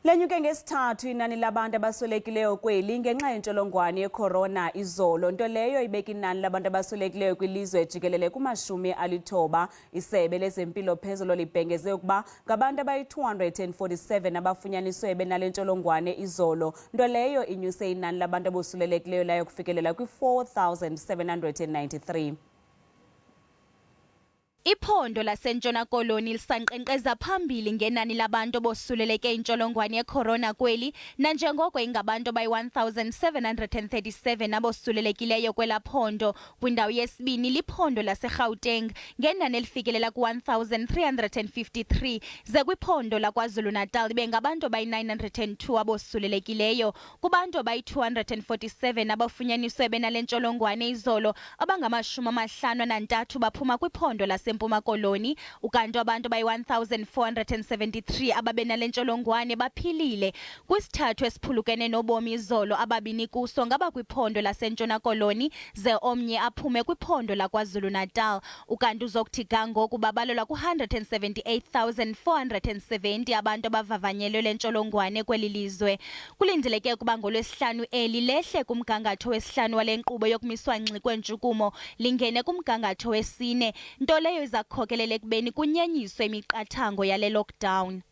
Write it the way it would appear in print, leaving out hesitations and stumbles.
Lenyuke ngesithathu inani labantu abaswelekileyo kweli ngenxa yentsholongwane yecorona izolo, nto leyo ibeka inani labantu abaswelekileyo kwilizwe jikelele kumashumi alithoba. Isebe lezempilo phezolo libhengeze ukuba ngabantu abayi-247 abafunyaniswe benalentsholongwane izolo, nto leyo inyuse inani labantu abosulelekileyo layokufikelela kwi-4,793. Iphondo lasentshona koloni lisankqenkqeza phambili ngenani labantu abosuleleke intsholongwane yecorona kweli, nanjengoko ingabantu abayi-1,737 abosulelekileyo kwela phondo. Kwindawo yesibini liphondo laseGauteng ngenani elifikelela ku-1,353, ze kwiphondo laKwaZulu-Natal ibe ngabantu abayi-902 abosulelekileyo. Kubantu abayi-247 abafunyaniswe benalentsholongwane izolo, abangama-53 baphuma kwiphondo Mpuma Koloni, ukanti abantu bayi-1,473 ababenalentsholongwane baphilile. Kwisithathu esiphulukene nobomi izolo, ababini kuso ngaba kwiphondo lasentshona koloni, ze omnye aphume kwiphondo laKwaZulu-Natal. Ukanti uzokuthi ngoku babalelwa ku-178,470 abantu abavavanyelwe le ntsholongwane kweli lizwe. Kulindeleke ukuba ngolwesihlanu eli lehle kumgangatho wesihlanu wale nkqubo yokumiswa ngxi kwentshukumo lingene kumgangatho wesine, nto leyo iza kukhokelela ekubeni kunyenyiswe imiqathango yale lockdown.